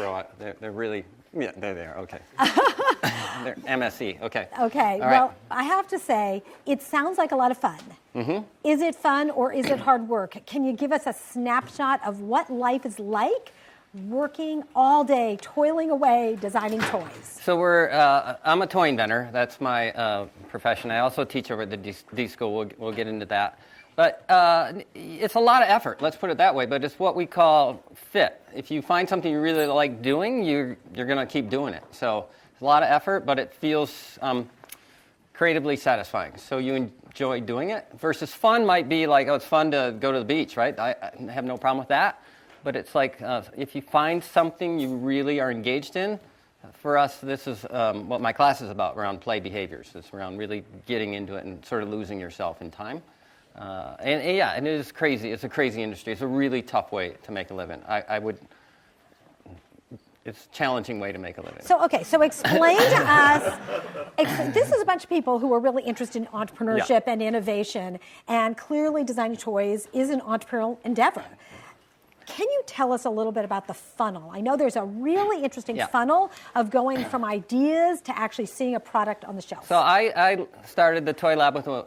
pro. They're really, yeah, there they are, okay. They're MSE, okay. Okay, All well, right. I have to say, it sounds like a lot of fun. Mm-hmm. Is it fun or is it hard work? Can you give us a snapshot of what life is like working all day, toiling away, designing toys? So I'm a toy inventor. That's my profession. I also teach over at the D School. We'll get into that. But it's a lot of effort, let's put it that way, but it's what we call fit. If you find something you really like doing, you're going to keep doing it. So it's a lot of effort, but it feels creatively satisfying. So you enjoy doing it versus fun might be like, oh, it's fun to go to the beach, right? I have no problem with that. But it's like if you find something you really are engaged in, for us, this is what my class is about, around play behaviors. It's around really getting into it and sort of losing yourself in time. And it is crazy. It's a crazy industry. It's a really tough way to make a living. It's a challenging way to make a living. So explain to us, this is a bunch of people who are really interested in entrepreneurship and innovation, and clearly designing toys is an entrepreneurial endeavor. Can you tell us a little bit about the funnel? I know there's a really interesting funnel of going from ideas to actually seeing a product on the shelf. So I started the Toy Lab with a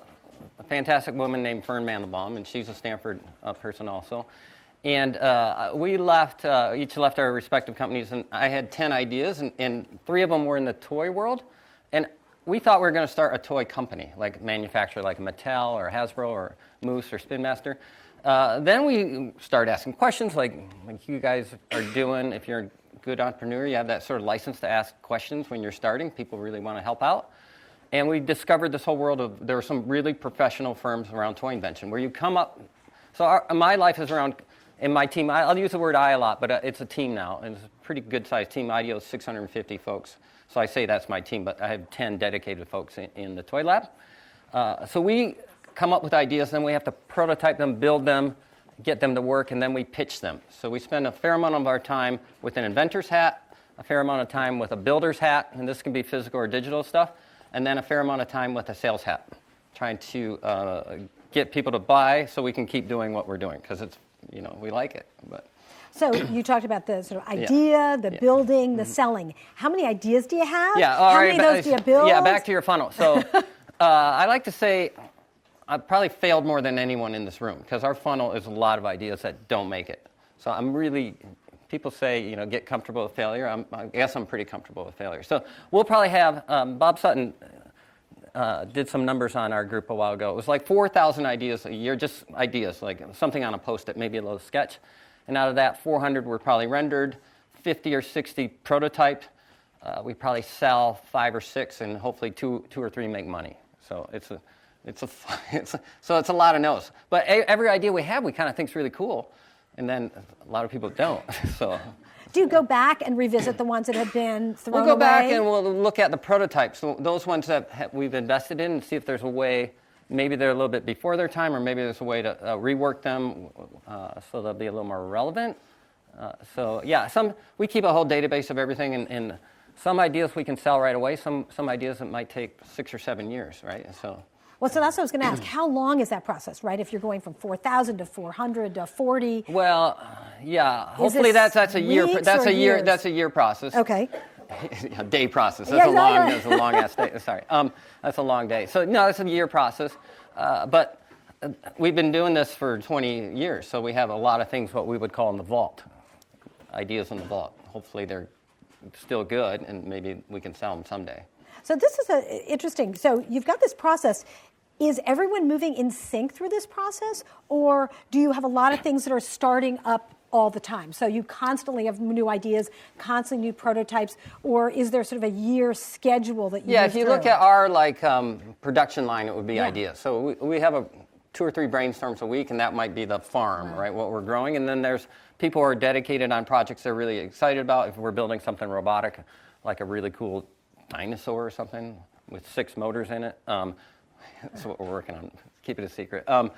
fantastic woman named Fern Mandelbaum, and she's a Stanford person also. And we each left our respective companies, and I had 10 ideas, and 3 of them were in the toy world. And we thought we were going to start a toy company, like a manufacturer like Mattel or Hasbro or Moose or Spin Master. Then we started asking questions like you guys are doing. If you're a good entrepreneur, you have that sort of license to ask questions when you're starting. People really want to help out. And we discovered this whole world of, there are some really professional firms around toy invention where you come up. So my life is around, in my team, I'll use the word I a lot, but it's a team now. And it's a pretty good-sized team. IDEO is 650 folks. So I say that's my team, but I have 10 dedicated folks in the Toy Lab. So we come up with ideas, then we have to prototype them, build them, get them to work, and then we pitch them. So we spend a fair amount of our time with an inventor's hat, a fair amount of time with a builder's hat, and this can be physical or digital stuff, and then a fair amount of time with a sales hat, trying to get people to buy so we can keep doing what we're doing, because it's, we like it. But so you talked about the sort of idea, the building, the selling. How many ideas do you have? How many of those do you build? Yeah, back to your funnel. So I like to say I've probably failed more than anyone in this room, because our funnel is a lot of ideas that don't make it. So people say, get comfortable with failure. I guess I'm pretty comfortable with failure. So we'll probably have, Bob Sutton did some numbers on our group a while ago. It was like 4,000 ideas a year, just ideas, like something on a Post-it, maybe a little sketch. And out of that, 400 were probably rendered, 50 or 60 prototyped. We probably sell 5 or 6, and hopefully two or 3 make money. So it's a lot of no's. But every idea we have, we kind of think is really cool, and then a lot of people don't. So do you go back and revisit the ones that have been thrown away? We'll go back and we'll look at the prototypes, so those ones that we've invested in, and see if there's a way. Maybe they're a little bit before their time, or maybe there's a way to rework them so they'll be a little more relevant. We keep a whole database of everything, and some ideas we can sell right away. Some ideas that might take 6 or 7 years, right? So that's what I was going to ask. How long is that process, right? If you're going from 4,000 to 400 to 40. Well, yeah. Hopefully that's a year. That's a year. That's a year process. Okay. A day process. That's That's a long ass day. Sorry. That's a long day. So no, it's a year process. But we've been doing this for 20 years, so we have a lot of things what we would call in the vault, ideas in the vault. Hopefully they're still good, and maybe we can sell them someday. So this is interesting. So you've got this process. Is everyone moving in sync through this process, or do you have a lot of things that are starting up all the time? So you constantly have new ideas, constantly new prototypes, or is there sort of a year schedule that you if you look at our production line, it would be ideas. So we have 2 or 3 brainstorms a week, and that might be the farm, right, what we're growing. And then there's people who are dedicated on projects they're really excited about. If we're building something robotic, like a really cool dinosaur or something with 6 motors in it. That's what we're working on. Keep it a secret. That's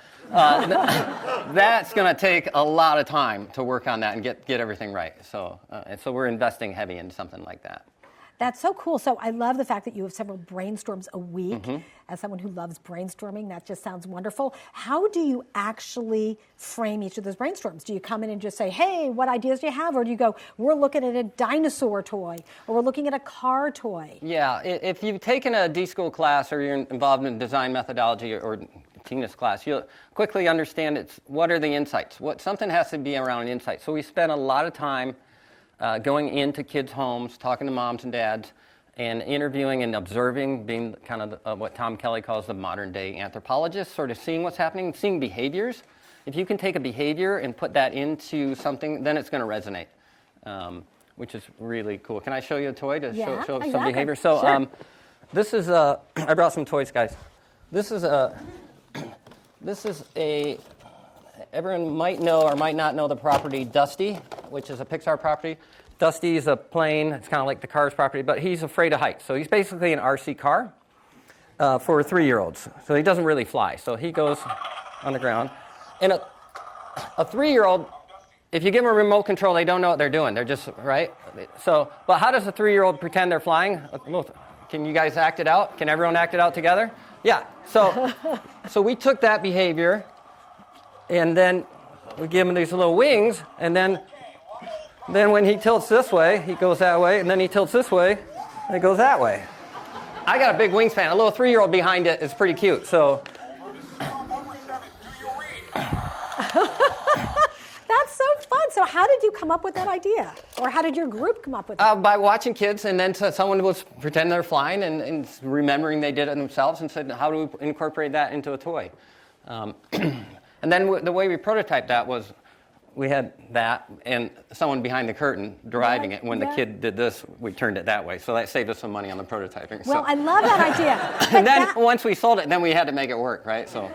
going to take a lot of time to work on that and get everything right. So we're investing heavy into something like that. That's so cool. So I love the fact that you have several brainstorms a week. As someone who loves brainstorming, that just sounds wonderful. How do you actually frame each of those brainstorms? Do you come in and just say, hey, what ideas do you have? Or do you go, we're looking at a dinosaur toy, or we're looking at a car toy? Yeah, if you've taken a D-School class or you're involved in design methodology or Tina's class, you'll quickly understand what are the insights. Something has to be around insights. So we spend a lot of time going into kids' homes, talking to moms and dads, and interviewing and observing, being kind of what Tom Kelly calls the modern-day anthropologist, sort of seeing what's happening, seeing behaviors. If you can take a behavior and put that into something, then it's going to resonate, which is really cool. Can I show you a toy to show exactly. some behavior? So sure. This is I brought some toys, guys. This is a everyone might know or might not know the property Dusty, which is a Pixar property. Dusty is a plane. It's kind of like the Cars property, but he's afraid of heights. So he's basically an RC car for 3-year-olds. So he doesn't really fly. So he goes on the ground. And a 3-year-old, if you give them a remote control, they don't know what they're doing. They're just, right? So, but how does a 3-year-old pretend they're flying? Can you guys act it out? Can everyone act it out together? Yeah. So we took that behavior, and then we give him these little wings, and then when he tilts this way, he goes that way, and then he tilts this way, and it goes that way. I got a big wingspan. A little 3-year-old behind it is pretty cute. So That's so fun. So how did you come up with that idea? Or how did your group come up with it? By watching kids, and then someone was pretending they're flying and remembering they did it themselves and said, how do we incorporate that into a toy? And then the way we prototyped that was we had that and someone behind the curtain driving it. When the kid did this, we turned it that way. So that saved us some money on the prototyping. Well, I love that idea. And then once we sold it, then we had to make it work, right? So.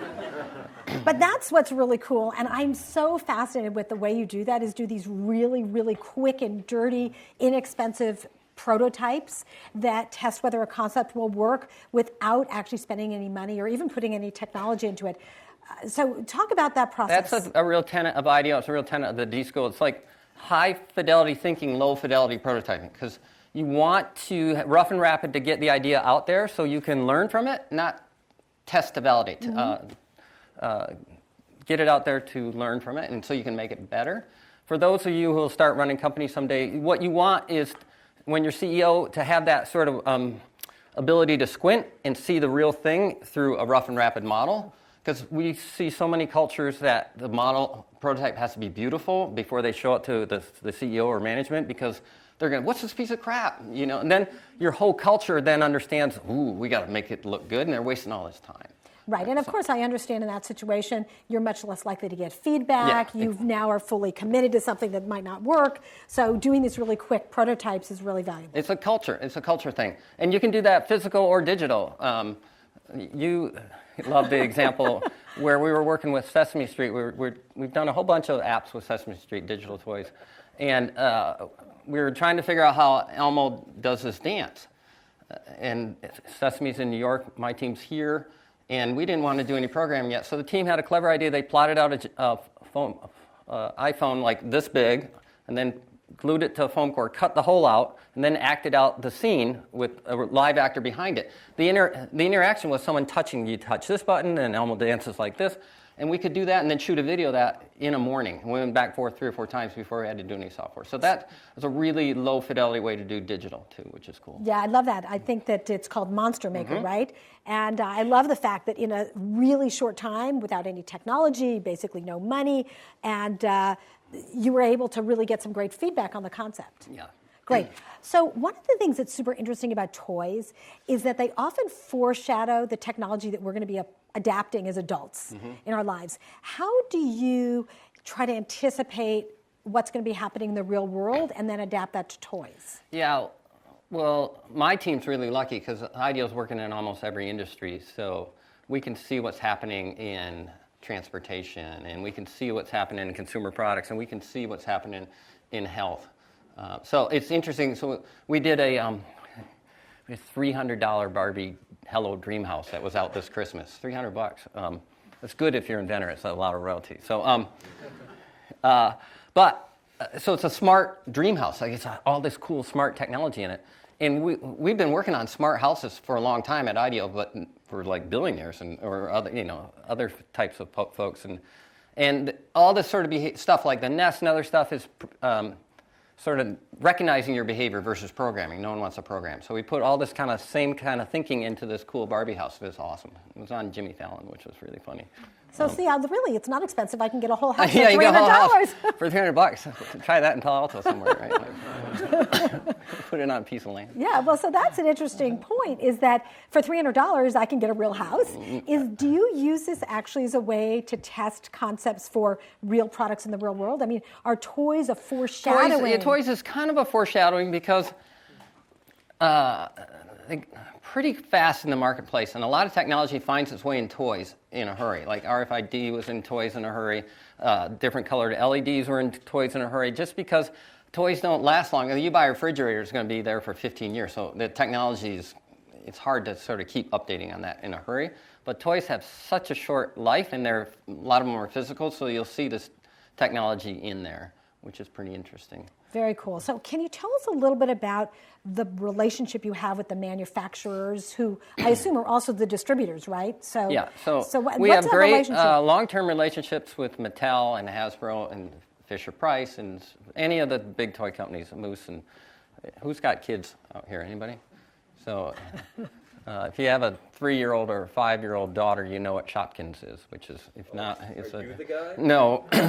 But that's what's really cool, and I'm so fascinated with the way you do that, is do these really, really quick and dirty, inexpensive prototypes that test whether a concept will work without actually spending any money or even putting any technology into it. So talk about that process. That's a real tenet of IDEO. It's a real tenet of the D-School. It's like high-fidelity thinking, low-fidelity prototyping, because you want to rough and rapid to get the idea out there so you can learn from it, not test to validate. Get it out there to learn from it, and so you can make it better. For those of you who will start running companies someday, what you want is, when you're CEO, to have that sort of ability to squint and see the real thing through a rough and rapid model. Because we see so many cultures that the model prototype has to be beautiful before they show it to the CEO or management, because they're going, what's this piece of crap? You know, and then your whole culture then understands, ooh, we got to make it look good, and they're wasting all this time. Right, and of course I understand in that situation, you're much less likely to get feedback. Yeah. You now are fully committed to something that might not work. So doing these really quick prototypes is really valuable. It's a culture. It's a culture thing. And you can do that physical or digital. You love the example where we were working with Sesame Street. We've done a whole bunch of apps with Sesame Street, digital toys. And we were trying to figure out how Elmo does his dance. And Sesame's in New York, my team's here. And we didn't want to do any programming yet. So the team had a clever idea. They plotted out a iPhone like this big, and then glued it to a foam core, cut the hole out, and then acted out the scene with a live actor behind it. The interaction was someone touching, you touch this button, and Elmo dances like this. And we could do that and then shoot a video of that in a morning. We went back forth 3 or 4 times before we had to do any software. So that was a really low fidelity way to do digital too, which is cool. Yeah, I love that. I think that it's called Monster Maker, right? And I love the fact that in a really short time, without any technology, basically no money, and you were able to really get some great feedback on the concept. Yeah. Great. So one of the things that's super interesting about toys is that they often foreshadow the technology that we're going to be adapting as adults in our lives. How do you try to anticipate what's going to be happening in the real world and then adapt that to toys? Yeah, well, my team's really lucky because IDEO's working in almost every industry, so we can see what's happening in transportation, and we can see what's happening in consumer products, and we can see what's happening in health. So it's interesting. So we did a $300 Barbie Hello Dream House that was out this Christmas. $300. It's good if you're an inventor. It's a lot of royalty. So, so it's a smart dream house. Like it's all this cool smart technology in it. And we've been working on smart houses for a long time at IDEO, but for like billionaires or other types of folks, and all this sort of stuff like the Nest and other stuff is sort of recognizing your behavior versus programming. No one wants to program, so we put all this same kind of thinking into this cool Barbie house. It was awesome. It was on Jimmy Fallon, which was really funny. So see, really, it's not expensive. I can get a whole house for yeah, you get a whole house $300. for $300. Try that in Palo Alto somewhere, right? Put it on a piece of land. Yeah, well, so that's an interesting point, is that for $300, I can get a real house. Do you use this actually as a way to test concepts for real products in the real world? I mean, are toys a foreshadowing? Toys is kind of a foreshadowing because pretty fast in the marketplace, and a lot of technology finds its way in toys in a hurry. Like RFID was in toys in a hurry. Different colored LEDs were in toys in a hurry, just because toys don't last long. You buy a refrigerator, it's going to be there for 15 years. So the technology it's hard to sort of keep updating on that in a hurry. But toys have such a short life, and a lot of them are physical, so you'll see this technology in there, which is pretty interesting. Very cool. So can you tell us a little bit about the relationship you have with the manufacturers, who I assume are also the distributors, right? So yeah. So we what's have great long-term relationships with Mattel and Hasbro and Fisher-Price and any of the big toy companies, Moose. And who's got kids out here? Anybody? So if you have a 3-year-old or a 5-year-old daughter, you know what Shopkins is, which is, if not, it's Are you the guy? No. but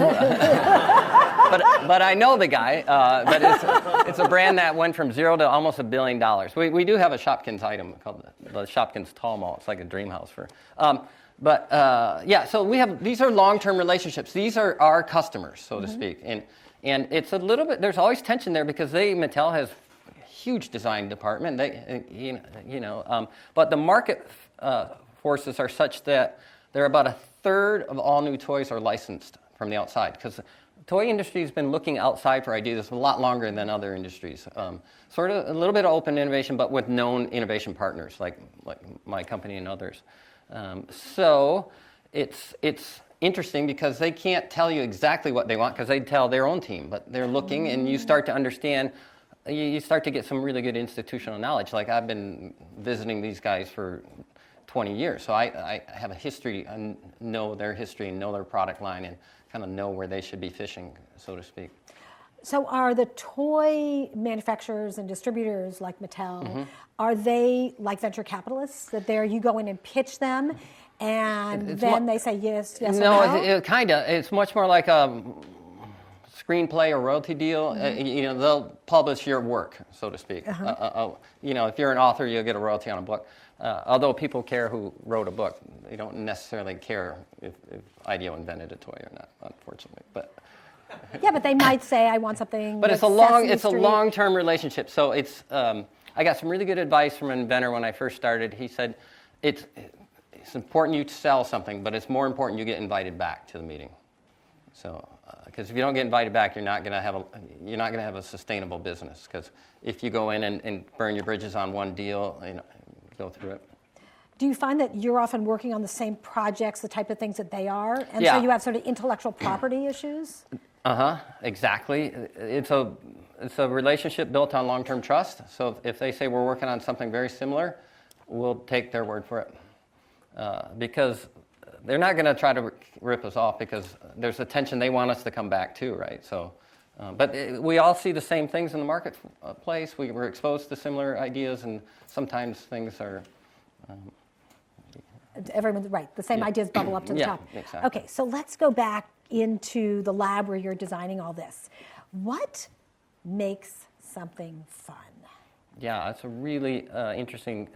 I know the guy. But it's a brand that went from zero to almost $1 billion. We do have a Shopkins item called the Shopkins Tall Mall. It's like a dream house for. So these are long-term relationships. These are our customers, so to speak, and it's a little bit. There's always tension there because Mattel has a huge design department. But the market forces are such that they're about 1/3 of all new toys are licensed from the outside, because the toy industry has been looking outside for ideas a lot longer than other industries. Sort of a little bit of open innovation, but with known innovation partners like my company and others. So it's interesting because they can't tell you exactly what they want, because they tell their own team, but they're looking, and you start to understand. You start to get some really good institutional knowledge. Like, I've been visiting these guys for 20 years, so I have a history, and know their history, and know their product line, and kind of know where they should be fishing, so to speak. So are the toy manufacturers and distributors like Mattel, are they like venture capitalists, that you go in and pitch them, and they say yes, or no? No, kind of. It's much more like a screenplay or royalty deal. They'll publish your work, so to speak. If you're an author, you'll get a royalty on a book. Although people care who wrote a book, they don't necessarily care if IDEO invented a toy or not, unfortunately. But yeah, but they might say, "I want something." But it's a long-term relationship. So it's. I got some really good advice from an inventor when I first started. He said, "It's important you sell something, but it's more important you get invited back to the meeting." So, because if you don't get invited back, you're not going to have a sustainable business. Because if you go in and burn your bridges on one deal, go through it. Do you find that you're often working on the same projects, the type of things that they are, and yeah. so you have sort of intellectual property issues? Exactly. It's a relationship built on long-term trust. So if they say we're working on something very similar, we'll take their word for it, because they're not going to try to rip us off, because there's a tension. They want us to come back too, right? So, but we all see the same things in the marketplace. We're exposed to similar ideas, and sometimes things are. Everyone's right. The same ideas bubble up to the top. Exactly. Okay, so let's go back into the lab where you're designing all this. What makes something fun? Yeah, that's a really interesting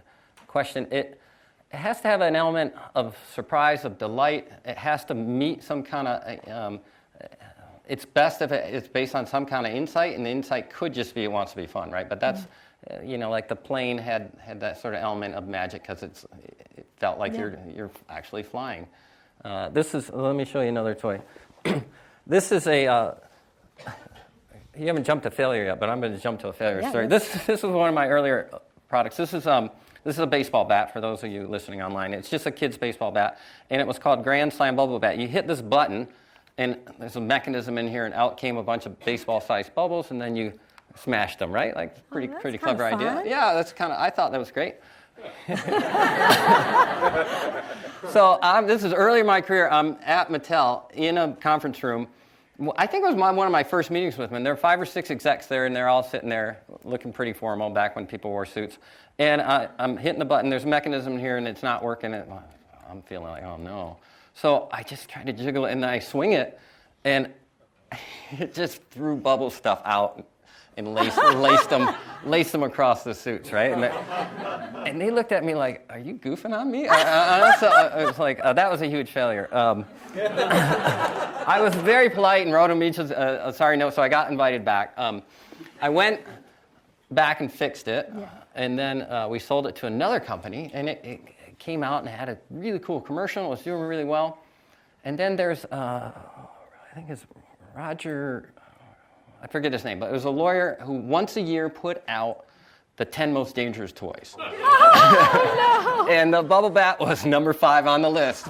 question. It has to have an element of surprise, of delight. It has to meet some kind of. It's best if it's based on some kind of insight, and the insight could just be it wants to be fun, right? But that's, like the plane had that sort of element of magic, because it felt like you're actually flying. Let me show you another toy. This is a. You haven't jumped to failure yet, but I'm going to jump to a failure story. This is one of my earlier products. This is a baseball bat, for those of you listening online. It's just a kid's baseball bat, and it was called Grand Slam Bubble Bat. You hit this button, and there's a mechanism in here, and out came a bunch of baseball-sized bubbles, and then you smashed them, right? Like pretty that's pretty kinda clever idea. fun. Yeah, that's kind of. I thought that was great. So this is early in my career. I'm at Mattel in a conference room. I think it was one of my first meetings with them. And there are 5 or 6 execs there, and they're all sitting there looking pretty formal back when people wore suits. And I'm hitting the button. There's a mechanism here, and it's not working. And I'm feeling like, oh, no. So I just try to jiggle it, and I swing it, and it just threw bubble stuff out and laced them across the suits, right? And they looked at me like, are you goofing on me? So I was like, that was a huge failure. I was very polite and wrote him each a sorry note, so I got invited back. I went back and fixed it, and then we sold it to another company, and it came out and had a really cool commercial. It was doing really well. And then there's, I think it's Roger, I forget his name, but it was a lawyer who once a year put out the 10 most dangerous toys. Oh, no. And the bubble bat was number 5 on the list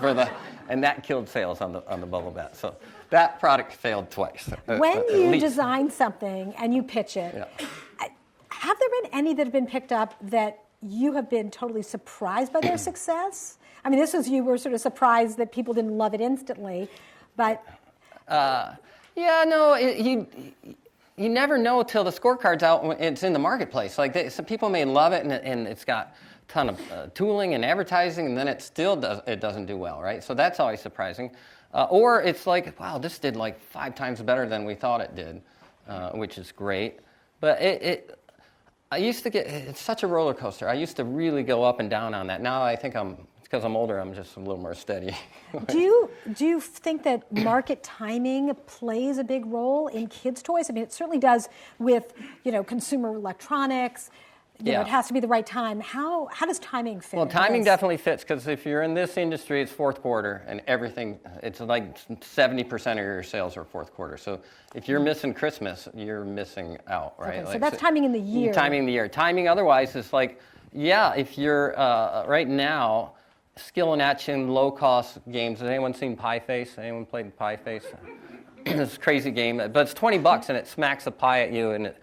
and that killed sales on the bubble bat. So that product failed twice. When you design something and you pitch it, have there been any that have been picked up that you have been totally surprised by their success? I mean, you were sort of surprised that people didn't love it instantly, but... You never know till the scorecard's out when it's in the marketplace. Like some people may love it and it's got a ton of tooling and advertising, and then it still doesn't do well, right? So that's always surprising. Or it's like, wow, this did like 5 times better than we thought it did, which is great. But I used to it's such a roller coaster. I used to really go up and down on that. Now I think because I'm older, I'm just a little more steady. Do you think that market timing plays a big role in kids' toys? I mean, it certainly does with, consumer electronics. It has to be the right time. How does timing fit? Well, timing definitely fits, because if you're in this industry, it's fourth quarter, and everything, it's like 70% of your sales are fourth quarter. So if you're missing Christmas, you're missing out, right? Okay, so that's timing in the year. Timing in the year. Timing otherwise is like, if you're right now, skill and action, low-cost games. Has anyone seen Pie Face? Anyone played Pie Face? It's a crazy game, but it's $20 and it smacks a pie at you. And it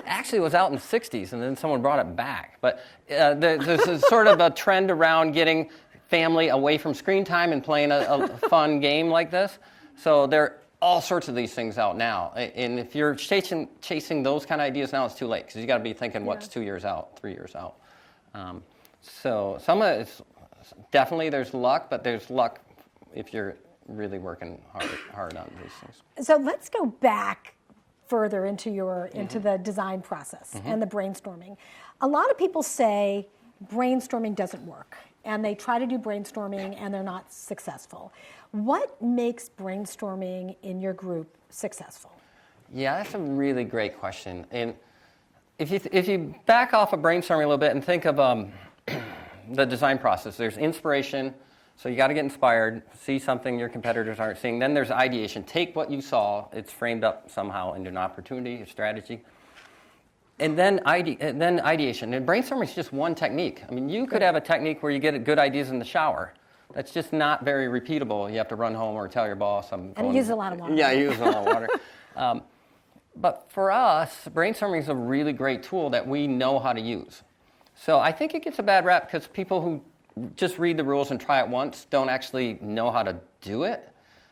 actually was out in the 60s, and then someone brought it back. But there's a sort of a trend around getting family away from screen time and playing a fun game like this. So there are all sorts of these things out now. And if you're chasing those kind of ideas now, it's too late, because you got to be thinking what's 2 years out, 3 years out. So some of it's definitely there's luck, but there's luck if you're really working hard on these things. So let's go back further into the design process and the brainstorming. A lot of people say brainstorming doesn't work, and they try to do brainstorming and they're not successful. What makes brainstorming in your group successful? Yeah, that's a really great question. And if you back off of brainstorming a little bit and think of the design process, there's inspiration. So you got to get inspired, see something your competitors aren't seeing. Then there's ideation. Take what you saw, it's framed up somehow into an opportunity, a strategy. And then ideation. And brainstorming is just one technique. I mean, you could have a technique where you get good ideas in the shower. That's just not very repeatable. You have to run home or tell your boss. And you use a lot of water. Yeah, you use a lot of water. But for us, brainstorming is a really great tool that we know how to use. So I think it gets a bad rap because people who just read the rules and try it once don't actually know how to do it.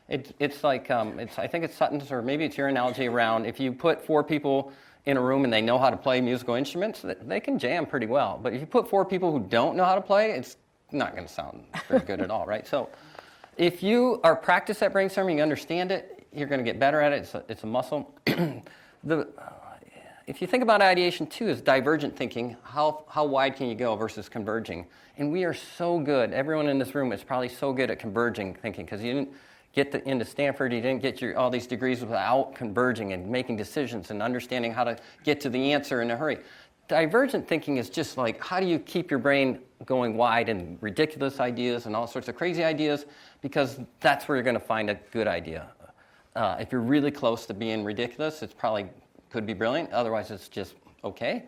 It's like, I think it's Sutton's, or maybe it's your analogy around if you put 4 people in a room and they know how to play musical instruments, they can jam pretty well. But if you put 4 people who don't know how to play, it's not going to sound very good at all, right? So if you are practiced at brainstorming, you understand it, you're going to get better at it. It's a muscle. If you think about ideation too, is divergent thinking. How wide can you go versus converging? And we are so good. Everyone in this room is probably so good at converging thinking, because you didn't get into Stanford, you didn't get all these degrees without converging and making decisions and understanding how to get to the answer in a hurry. Divergent thinking is just like, how do you keep your brain going wide and ridiculous ideas and all sorts of crazy ideas, because that's where you're going to find a good idea. If you're really close to being ridiculous, it's probably could be brilliant. Otherwise, it's just okay.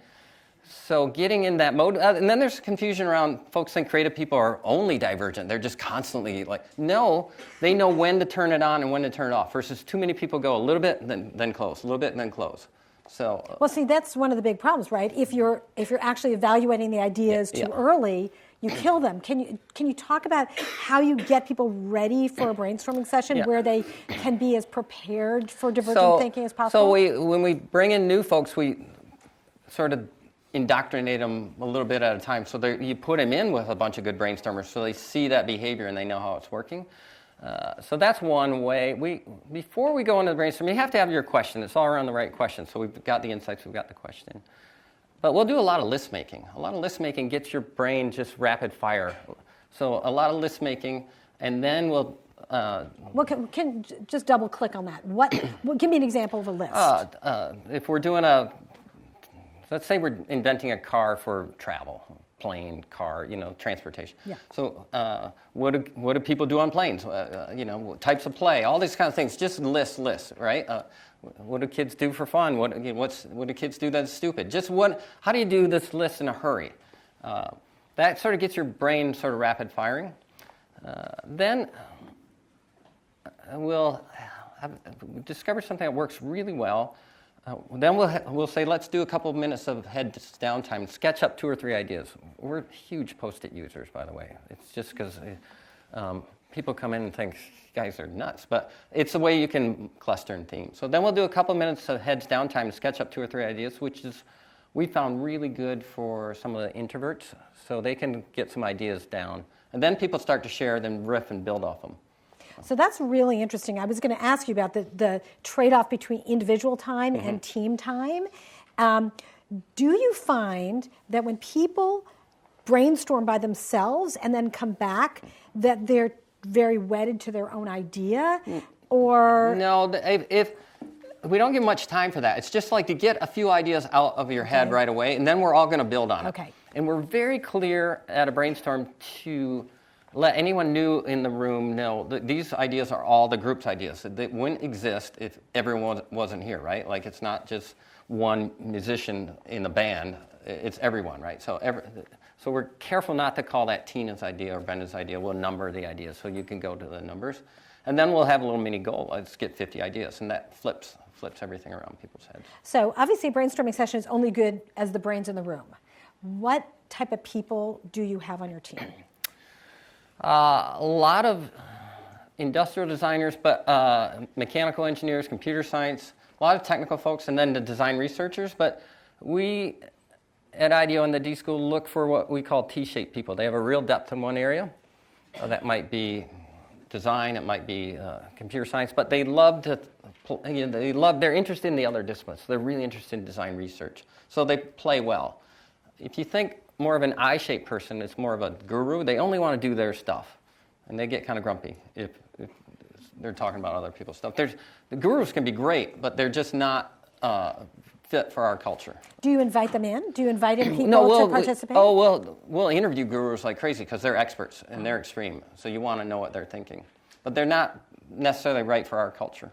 So getting in that mode, and then there's confusion around folks think creative people are only divergent. They're just constantly like, no, they know when to turn it on and when to turn it off, versus too many people go a little bit, then close, a little bit, and then close. So well, see, that's one of the big problems, right? If you're actually evaluating the ideas too early, you kill them. Can you talk about how you get people ready for a brainstorming session where they can be as prepared for divergent thinking as possible? So when we bring in new folks, we sort of indoctrinate them a little bit at a time. So you put them in with a bunch of good brainstormers so they see that behavior and they know how it's working. So that's one way. Before we go into the brainstorm, you have to have your question. It's all around the right question. So we've got the insights, we've got the question. But we'll do a lot of list making. A lot of list making gets your brain just rapid fire. So a lot of list making, and then we'll... can just double click on that. Give me an example of a list. If we're doing let's say we're inventing a car for travel. Plane, car, transportation. Yeah. So what do people do on planes? Types of play, all these kind of things. Just list, right? What do kids do for fun? What do kids do that's stupid? How do you do this list in a hurry? That sort of gets your brain sort of rapid firing. Then we'll discover something that works really well. Then we'll say, let's do a couple of minutes of heads down time, sketch up 2 or 3 ideas. We're huge Post-it users, by the way. It's just because people come in and think, you guys are nuts. But it's the way you can cluster in themes. So then we'll do a couple of minutes of heads down time to sketch up 2 or 3 ideas, which is we found really good for some of the introverts, so they can get some ideas down. And then people start to share, then riff and build off them. So that's really interesting. I was going to ask you about the trade-off between individual time and team time. Do you find that when people brainstorm by themselves and then come back, that they're very wedded to their own idea? Or no, if we don't give much time for that. It's just like to get a few ideas out of your head right away, and then we're all going to build on it. Okay. And we're very clear at a brainstorm to let anyone new in the room know that these ideas are all the group's ideas. They wouldn't exist if everyone wasn't here, right? Like it's not just one musician in the band, it's everyone, right? So we're careful not to call that Tina's idea or Brendan's idea. We'll number the ideas so you can go to the numbers. And then we'll have a little mini goal. Let's get 50 ideas, and that flips everything around people's heads. So obviously a brainstorming session is only good as the brains in the room. What type of people do you have on your team? A lot of industrial designers, but mechanical engineers, computer science, a lot of technical folks, and then the design researchers. But we at IDEO and the D School look for what we call T-shaped people. They have a real depth in one area. That might be design, it might be computer science, but they love to. They're interested in the other disciplines. They're really interested in design research, so they play well. If you think more of an I-shaped person, it's more of a guru. They only want to do their stuff, and they get kind of grumpy if they're talking about other people's stuff. The gurus can be great, but they're just not fit for our culture. Do you invite them in? Do you invite in people to participate? We'll interview gurus like crazy because they're experts and they're extreme, so you want to know what they're thinking. But they're not necessarily right for our culture.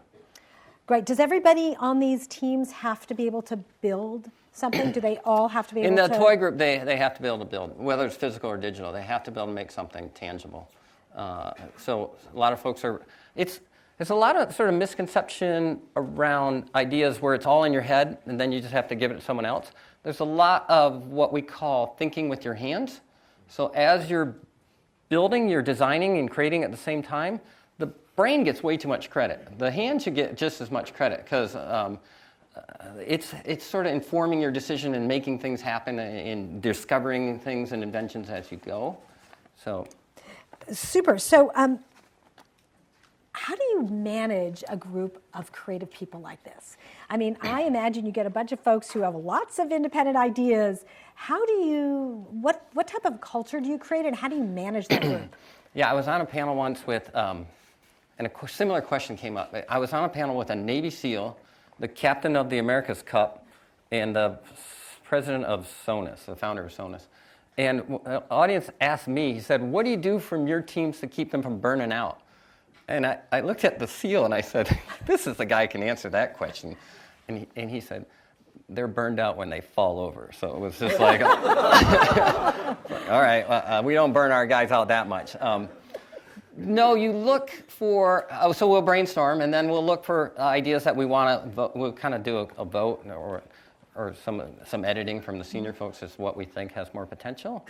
Great. Does everybody on these teams have to be able to build something? Do they all have to be able to? In the toy group, they have to be able to build, whether it's physical or digital. They have to be able to make something tangible. So a lot of folks are, it's a lot of sort of misconception around ideas where it's all in your head and then you just have to give it to someone else. There's a lot of what we call thinking with your hands. So as you're building, you're designing and creating at the same time, the brain gets way too much credit. The hand should get just as much credit because it's sort of informing your decision and making things happen and discovering things and inventions as you go. So, super. So, how do you manage a group of creative people like this? I mean, I imagine you get a bunch of folks who have lots of independent ideas. What type of culture do you create, and how do you manage that group? Yeah, I was on a panel once with, and a similar question came up. I was on a panel with a Navy SEAL, the captain of the America's Cup, and the president of Sonos, the founder of Sonos. And the audience asked me, he said, what do you do from your teams to keep them from burning out? And I looked at the SEAL and I said, this is the guy who can answer that question. And he said, they're burned out when they fall over. So it was just like, all right, we don't burn our guys out that much. No, you look for, so we'll brainstorm, and then we'll look for ideas that we want to, we'll kind of do a vote or some editing from the senior folks as what we think has more potential.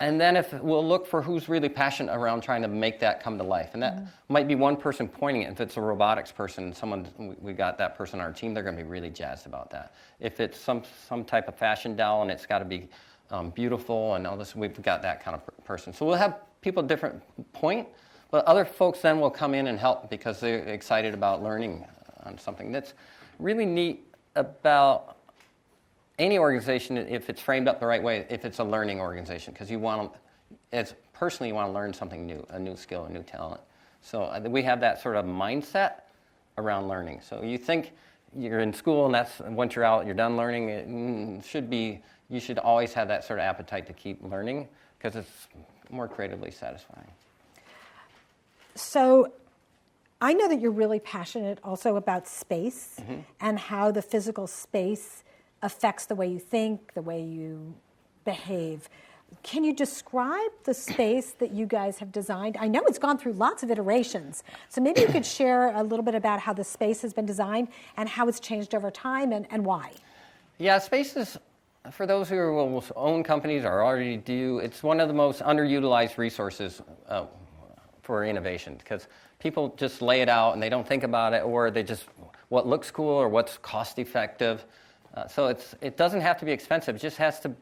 And then we'll look for who's really passionate around trying to make that come to life. And that might be one person pointing it. If it's a robotics person, we got that person on our team, they're going to be really jazzed about that. If it's some type of fashion doll and it's got to be beautiful and all this, we've got that kind of person. So we'll have people at different point, but other folks then will come in and help because they're excited about learning on something. That's really neat about any organization, if it's framed up the right way, if it's a learning organization, because you want to, personally, you want to learn something new, a new skill, a new talent. So we have that sort of mindset around learning. So you think you're in school, and once you're out, you're done learning. You should always have that sort of appetite to keep learning, because it's more creatively satisfying. So I know that you're really passionate also about space and how the physical space affects the way you think, the way you behave. Can you describe the space that you guys have designed? I know it's gone through lots of iterations, so maybe you could share a little bit about how the space has been designed and how it's changed over time and why. Yeah, space is, for those who will own companies or already do, it's one of the most underutilized resources for innovation, because people just lay it out and they don't think about it, or they just, what looks cool or what's cost effective. So it doesn't have to be expensive. It just has to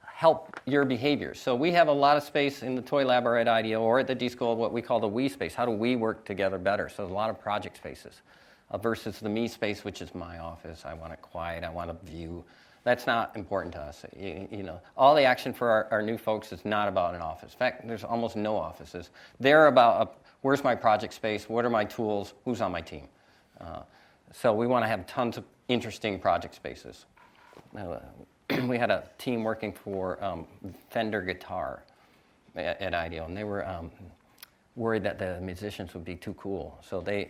help your behavior. So we have a lot of space in the Toy Lab or at IDEO or at the D School, what we call the we space. How do we work together better? So there's a lot of project spaces versus the me space, which is my office. I want it quiet. I want a view. That's not important to us. All the action for our new folks is not about an office. In fact, there's almost no offices. They're about where's my project space? What are my tools? Who's on my team? So we want to have tons of interesting project spaces. We had a team working for Fender guitar at IDEO, and they were worried that the musicians would be too cool. So they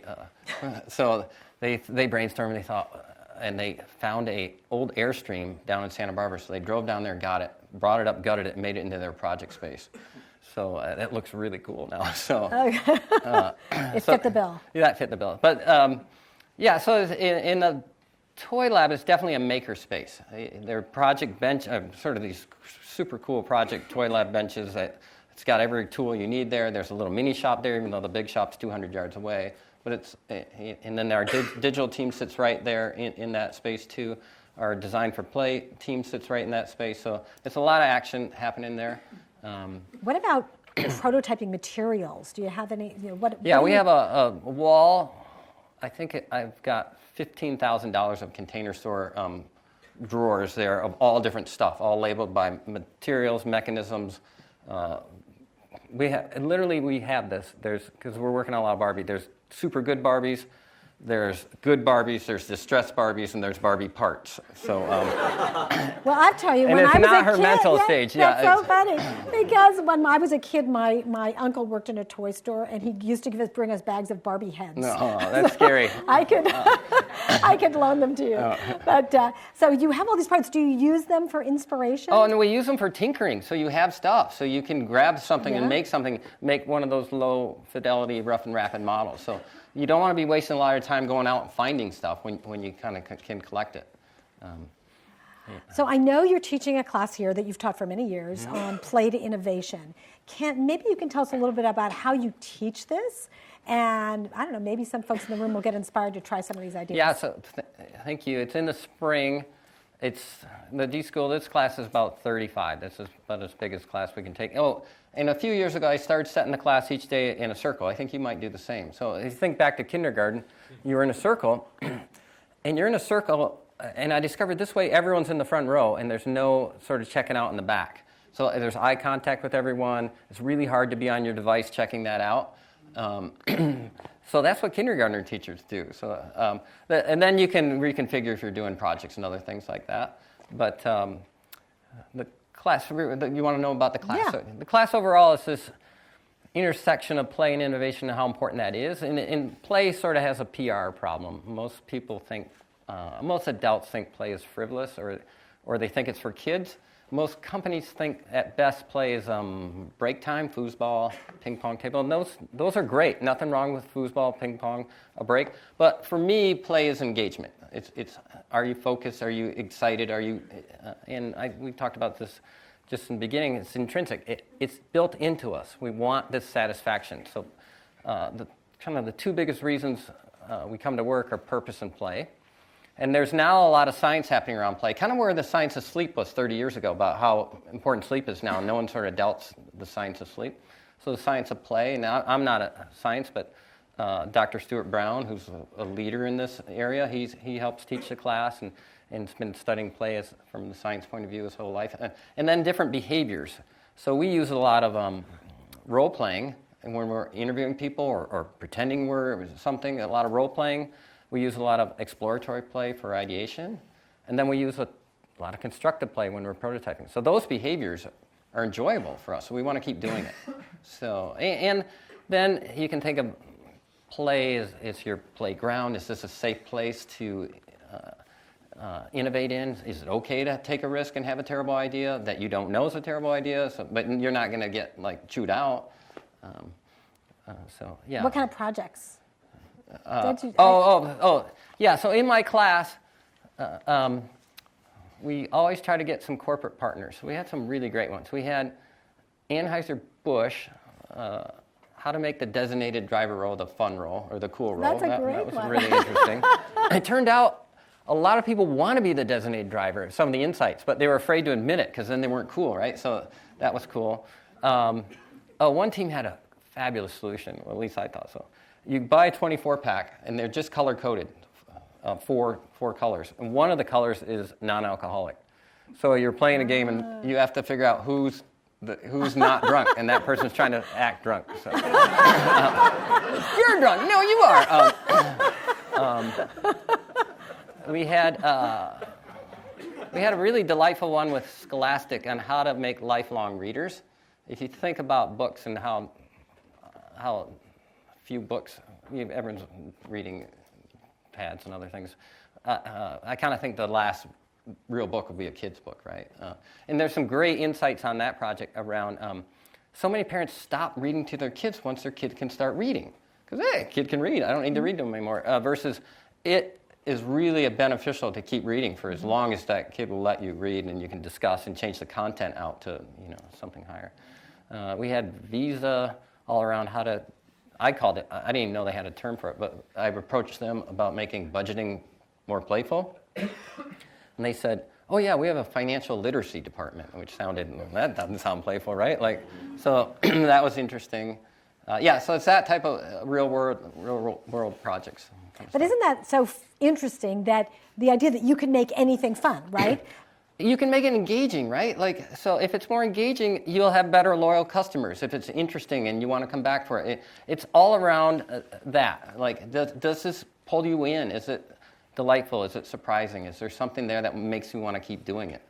brainstormed, and they thought, and they found a old Airstream down in Santa Barbara. So they drove down there, got it, brought it up, gutted it, and made it into their project space. So that looks really cool now. So it fit the bill. Yeah, that fit the bill. But so in the Toy Lab is definitely a maker space. Their project bench, sort of these super cool project Toy Lab benches that it's got every tool you need there. There's a little mini shop there, even though the big shop's 200 yards away. But and then our digital team sits right there in that space too. Our design for play team sits right in that space. So it's a lot of action happening there. What about prototyping materials? Do you have any? We have a wall. I think I've got $15,000 of Container Store drawers there of all different stuff, all labeled by materials, mechanisms. We have this. Because we're working on a lot of Barbie. There's super good Barbies, there's good Barbies, there's distressed Barbies, and there's Barbie parts. So, well, I'll tell you, and when it's I was not a her kid, mental stage. That's so funny because when I was a kid, my uncle worked in a toy store, and he used to bring us bags of Barbie heads. No, that's scary. I could loan them to you. But so you have all these parts. Do you use them for inspiration? Oh, and we use them for tinkering. So you have stuff, so you can grab something and make one of those low fidelity rough and rapid models. So you don't want to be wasting a lot of time going out and finding stuff when you kind of can collect it. So I know you're teaching a class here that you've taught for many years on play to innovation. Maybe you can tell us a little bit about how you teach this, and I don't know, maybe some folks in the room will get inspired to try some of these ideas. Yeah, so thank you. It's in the spring. It's the D School. This class is about 35. This is about as big as class we can take. Oh, and a few years ago, I started setting the class each day in a circle. I think you might do the same. So if you think back to kindergarten, you were in a circle, and you're in a circle, and I discovered this way everyone's in the front row, and there's no sort of checking out in the back. So there's eye contact with everyone. It's really hard to be on your device checking that out. So that's what kindergartner teachers do. So, and then you can reconfigure if you're doing projects and other things like that. But the class, you want to know about the class? Yeah. So the class overall is this intersection of play and innovation and how important that is. And play sort of has a PR problem. Most people think most adults think play is frivolous, or they think it's for kids. Most companies think at best play is break time, foosball, ping pong table, and those are great. Nothing wrong with foosball, ping pong, a break. But for me, play is engagement. It's are you focused? Are you excited? Are you? We talked about this just in the beginning. It's intrinsic. It's built into us. We want this satisfaction. So the two biggest reasons we come to work are purpose and play. And there's now a lot of science happening around play, kind of where the science of sleep was 30 years ago, about how important sleep is now. No one sort of doubts the science of sleep. So the science of play, now I'm not a science, but Dr. Stuart Brown, who's a leader in this area, he helps teach the class and has been studying play from the science point of view his whole life. And then different behaviors. So we use a lot of role-playing, and when we're interviewing people or pretending we're something, a lot of role-playing. We use a lot of exploratory play for ideation, and then we use a lot of constructive play when we're prototyping. So those behaviors are enjoyable for us, so we want to keep doing it. So, and then you can think of play as your playground. Is this a safe place to innovate in? Is it okay to take a risk and have a terrible idea that you don't know is a terrible idea, but you're not going to get chewed out? Yeah. What kind of projects? Yeah. So in my class, we always try to get some corporate partners. We had some really great ones. We had Anheuser-Busch, how to make the designated driver role the fun role or the cool role. That's a great that was one. really interesting. It turned out a lot of people want to be the designated driver, some of the insights, but they were afraid to admit it because then they weren't cool, right? So that was cool. One team had a fabulous solution, well, at least I thought so. You buy a 24-pack, and they're just color-coded, four colors. And one of the colors is non-alcoholic. So you're playing a game, and you have to figure out who's not drunk, and that person's trying to act drunk. So. You're drunk. No, you are. We had a really delightful one with Scholastic on how to make lifelong readers. If you think about books and how few books, everyone's reading pads and other things. I kind of think the last real book will be a kid's book, right? And there's some great insights on that project around so many parents stop reading to their kids once their kid can start reading. Because, hey, kid can read. I don't need to read to them anymore. Versus it is really beneficial to keep reading for as long as that kid will let you read, and you can discuss and change the content out to something higher. We had Visa all around how to, I called it, I didn't even know they had a term for it, but I approached them about making budgeting more playful. And they said, oh yeah, we have a financial literacy department, which that doesn't sound playful, right? So that was interesting. So it's that type of real world projects. But isn't that so interesting, that the idea that you can make anything fun, right? You can make it engaging, right? So if it's more engaging, you'll have better loyal customers. If it's interesting and you want to come back for it, it's all around that. Does this pull you in? Is it delightful? Is it surprising? Is there something there that makes you want to keep doing it?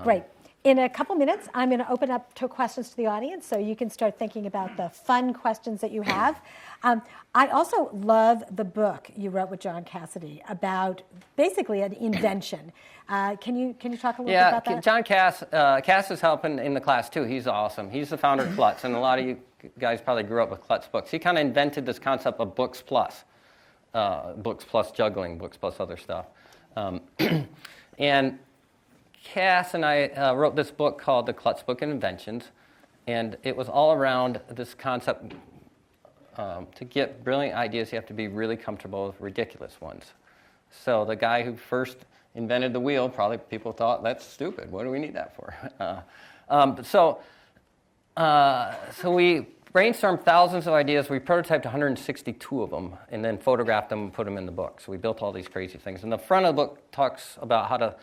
Great. In a couple minutes, I'm going to open up to questions to the audience, so you can start thinking about the fun questions that you have. I also love the book you wrote with John Cassidy about basically an invention. Can you talk a little bit about that? John Cass is helping in the class too. He's awesome. He's the founder of Klutz, and a lot of you guys probably grew up with Klutz books. He kind of invented this concept of books plus juggling, books plus other stuff. And Cass and I wrote this book called The Klutz Book of Inventions, and it was all around this concept. To get brilliant ideas, you have to be really comfortable with ridiculous ones. So the guy who first invented the wheel, probably people thought, that's stupid. What do we need that for? So we brainstormed thousands of ideas. We prototyped 162 of them and then photographed them and put them in the book. So we built all these crazy things. And the front of the book talks about how to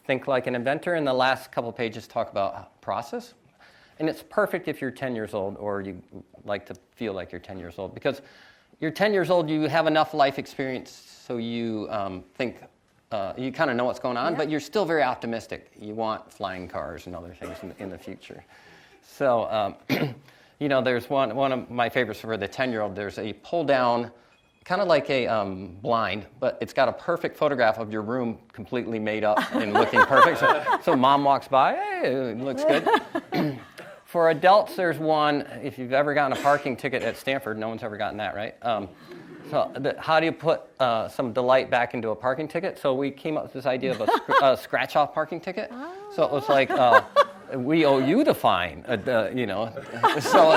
think like an inventor, and the last couple of pages talk about process. And it's perfect if you're 10 years old or you like to feel like you're 10 years old, because you're 10 years old, you have enough life experience so you think you kind of know what's going on, but you're still very optimistic. You want flying cars and other things in the future. So, there's one of my favorites for the 10-year-old. There's a pull-down kind of like a blind, but it's got a perfect photograph of your room completely made up and looking perfect. So mom walks by, hey, it looks good. For adults, there's one, if you've ever gotten a parking ticket at Stanford, no one's ever gotten that, right? How do you put some delight back into a parking ticket? So we came up with this idea of a scratch-off parking ticket. So it was like, we owe you the fine, So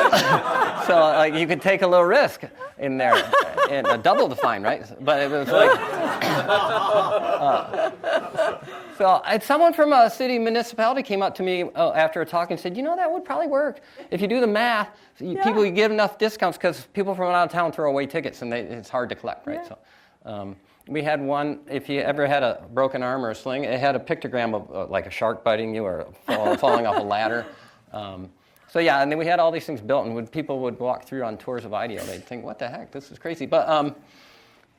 like you could take a little risk in there and double the fine, right? But it was like, so someone from a city municipality came up to me after a talk and said, that would probably work if you do the math. People, you give enough discounts because people from out of town throw away tickets and it's hard to collect, right? Yeah. So. We had one, if you ever had a broken arm or a sling, it had a pictogram of like a shark biting you or falling off a ladder. And then we had all these things built, and when people would walk through on tours of IDEO, they'd think, what the heck, this is crazy. But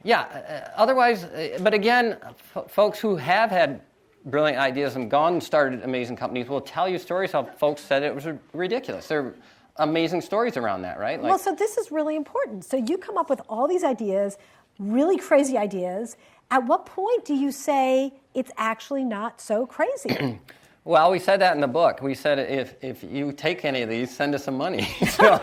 otherwise, but again, folks who have had brilliant ideas and gone and started amazing companies will tell you stories how folks said it was ridiculous. There are amazing stories around that, right? Well, so this is really important. So you come up with all these ideas, really crazy ideas. At what point do you say it's actually not so crazy? Well, we said that in the book. We said if you take any of these, send us some money. so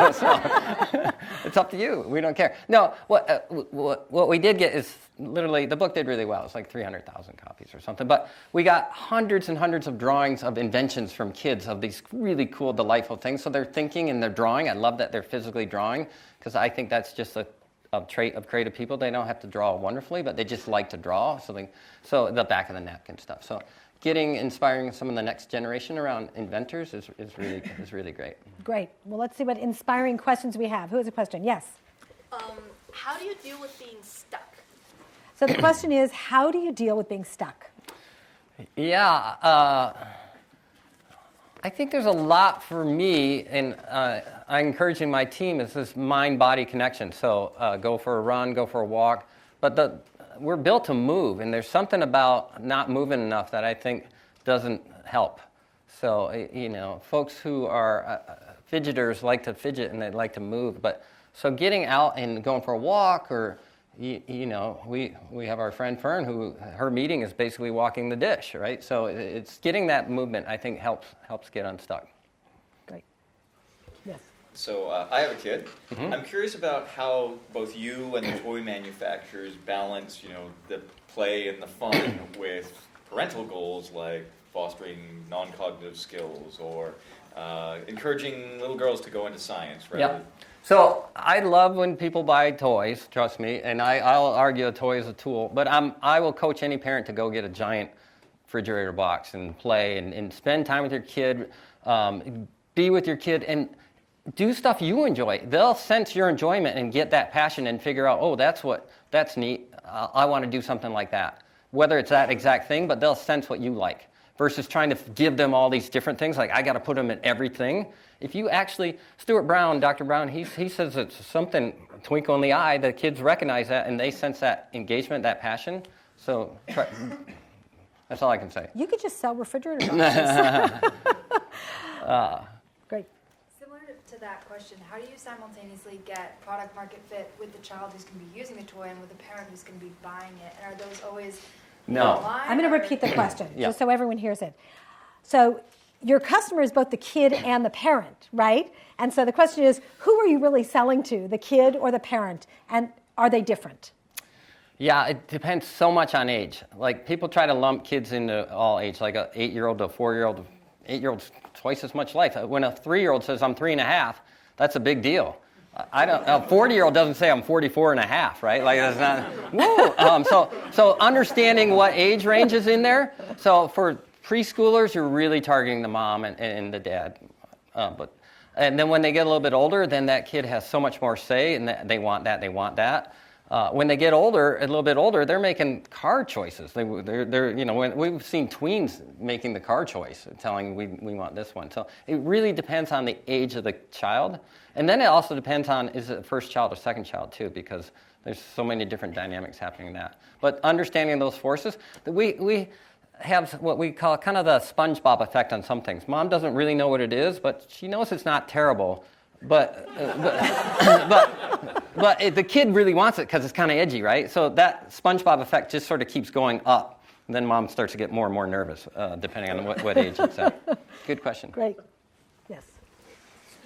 it's up to you. We don't care. No, what we did get is literally, the book did really well. It's like 300,000 copies or something. But we got hundreds and hundreds of drawings of inventions from kids of these really cool, delightful things. So they're thinking and they're drawing. I love that they're physically drawing because I think that's just a trait of creative people. They don't have to draw wonderfully, but they just like to draw. So the back of the napkin stuff. So inspiring some of the next generation around inventors is really great. Great. Well, let's see what inspiring questions we have. Who has a question? Yes. How do you deal with being stuck? So the question is, how do you deal with being stuck? Yeah. I think there's a lot for me, and I'm encouraging my team, is this mind-body connection. So go for a run, go for a walk. But we're built to move, and there's something about not moving enough that I think doesn't help. So, folks who are fidgeters like to fidget and they like to move. So getting out and going for a walk, or, we have our friend Fern, who her meeting is basically walking the dish, right? So it's getting that movement, I think, helps get unstuck. Great. Yes. So I have a kid. Mm-hmm. I'm curious about how both you and the toy manufacturers balance, the play and the fun with parental goals like fostering non-cognitive skills or encouraging little girls to go into science. Yeah. So I love when people buy toys, trust me, and I'll argue a toy is a tool, but I will coach any parent to go get a giant refrigerator box and play and spend time with your kid, be with your kid, and do stuff you enjoy. They'll sense your enjoyment and get that passion and figure out, that's neat. I want to do something like that. Whether it's that exact thing, but they'll sense what you like. Versus trying to give them all these different things, like I got to put them in everything. If you actually, Dr. Brown, he says it's something, twinkle in the eye, the kids recognize that and they sense that engagement, that passion. So that's all I can say. You could just sell refrigerator boxes. Great. Similar to that question, how do you simultaneously get product market fit with the child who's going to be using the toy and with the parent who's going to be buying it? And are those always No. I'm going to repeat the question just so everyone hears it. So your customer is both the kid and the parent, right? And so the question is, who are you really selling to, the kid or the parent? And are they different? Yeah, it depends so much on age. Like people try to lump kids into all age, like an 8-year-old to a 4-year-old. 8-year-old's twice as much life. When a 3-year-old says I'm 3.5, that's a big deal. A 40-year-old doesn't say I'm 44.5, right? Like that's not. Woo. So understanding what age range is in there. So for preschoolers, you're really targeting the mom and the dad. And then when they get a little bit older, then that kid has so much more say, and they want that. They want that. When they get older, a little bit older, they're making car choices. They're when we've seen tweens making the car choice, telling we want this one. So it really depends on the age of the child, and then it also depends on is it first child or second child too, because there's so many different dynamics happening in that. But understanding those forces, we have what we call kind of the SpongeBob effect on some things. Mom doesn't really know what it is, but she knows it's not terrible. But the kid really wants it because it's kind of edgy, right? So that SpongeBob effect just sort of keeps going up. And then mom starts to get more and more nervous, depending on what age it's at. Good question. Great. Yes.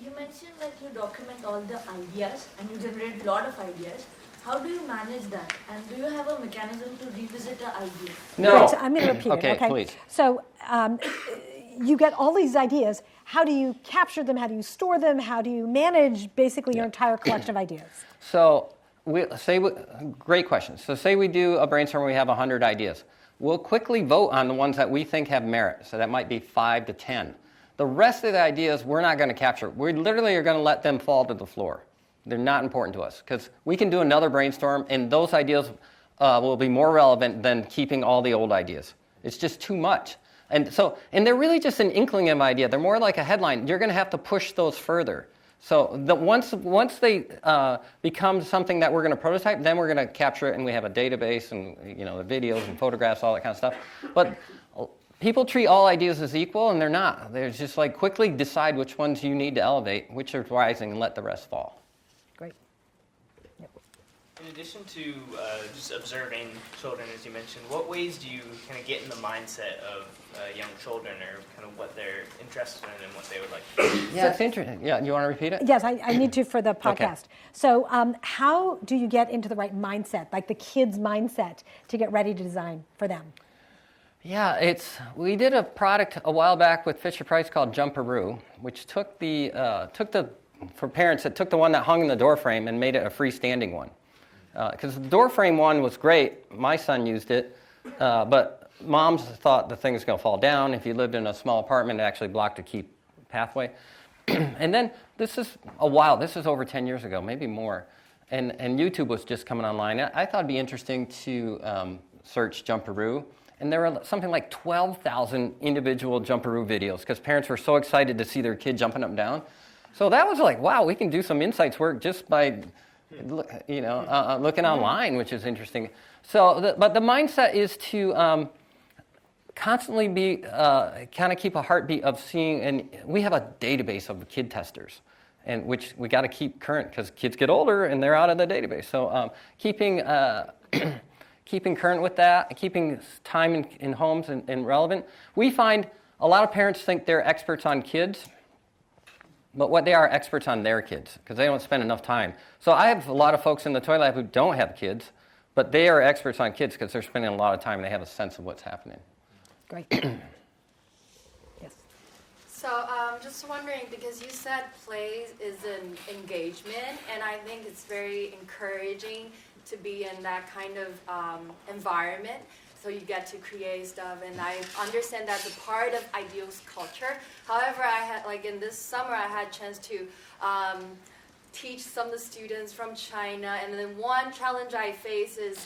You mentioned that you document all the ideas and you generate a lot of ideas. How do you manage that? And do you have a mechanism to revisit the idea? No. Right, so I'm going to repeat Okay, it. Okay, please. So you get all these ideas. How do you capture them? How do you store them? How do you manage basically your entire collection of ideas? So great question. So say we do a brainstorm where we have 100 ideas. We'll quickly vote on the ones that we think have merit. So that might be 5 to 10. The rest of the ideas we're not going to capture. We literally are going to let them fall to the floor. They're not important to us because we can do another brainstorm and those ideas will be more relevant than keeping all the old ideas. It's just too much. And they're really just an inkling of an idea. They're more like a headline. You're going to have to push those further. So once they become something that we're going to prototype, then we're going to capture it, and we have a database and the videos and photographs, all that kind of stuff. But people treat all ideas as equal, and they're not. They're just like quickly decide which ones you need to elevate, which are rising, and let the rest fall. Great. Yep. In addition to just observing children, as you mentioned, what ways do you kind of get in the mindset of young children, or kind of what they're interested in and what they would like to do? Yeah, it's interesting. Yeah, you want to repeat it? Yes, I need to for the podcast. Okay. So how do you get into the right mindset, like the kids' mindset, to get ready to design for them? Yeah, we did a product a while back with Fisher-Price called Jumperoo, which took for parents, it took the one that hung in the door frame and made it a freestanding one. Because the door frame one was great. My son used it, but moms thought the thing was going to fall down. If you lived in a small apartment, it actually blocked a key pathway. And then this is over 10 years ago, maybe more. And YouTube was just coming online. I thought it'd be interesting to search Jumperoo. And there were something like 12,000 individual Jumperoo videos because parents were so excited to see their kid jumping up and down. So that was like, wow, we can do some insights work just by looking online, which is interesting. So, but the mindset is to constantly be kind of keep a heartbeat of seeing, and we have a database of kid testers, and which we got to keep current because kids get older and they're out of the database. So keeping current with that, keeping time in homes and relevant. We find a lot of parents think they're experts on kids, but what they are experts on their kids because they don't spend enough time. So I have a lot of folks in the Toy Lab who don't have kids, but they are experts on kids because they're spending a lot of time and they have a sense of what's happening. Great. Yes. So just wondering, because you said play is an engagement, and I think it's very encouraging to be in that kind of environment. So you get to create stuff, and I understand that's a part of IDEO's culture. However, I had, in this summer, I had a chance to teach some of the students from China, and then one challenge I face is,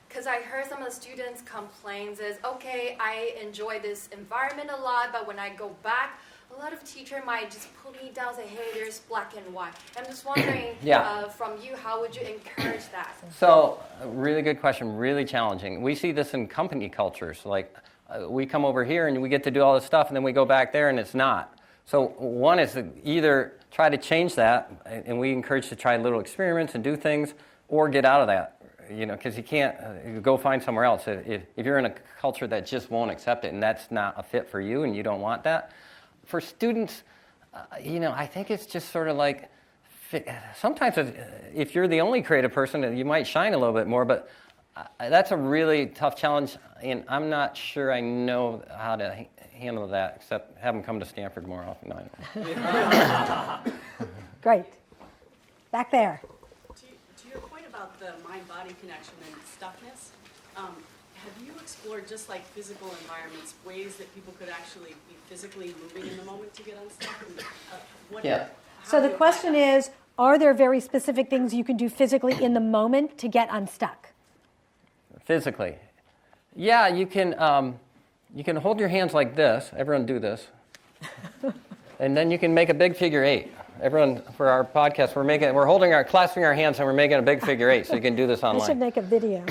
because I heard some of the students complain, is, okay, I enjoy this environment a lot, but when I go back, a lot of teachers might just put me down and say, hey, there's black and white. I'm just wondering, from you, how would you encourage that? So, really good question, really challenging. We see this in company cultures. We come over here and we get to do all this stuff, and then we go back there and it's not. So one is to either try to change that, and we encourage to try little experiments and do things, or get out of that. Because you can't go find somewhere else. If you're in a culture that just won't accept it and that's not a fit for you and you don't want that. For students, I think it's just sort of like, sometimes if you're the only creative person, you might shine a little bit more, but that's a really tough challenge, and I'm not sure I know how to handle that, except have them come to Stanford more often. No, I don't. Great. Back there. To your point about the mind-body connection and stuckness, have you explored, just like physical environments, ways that people could actually be physically moving in the moment to get unstuck? And, So the question is, are there very specific things you can do physically in the moment to get unstuck? Physically. Yeah, you can hold your hands like this. Everyone do this. And then you can make a big figure 8. Everyone, for our podcast, clasping our hands and we're making a big figure 8, so you can do this online. I should make a video.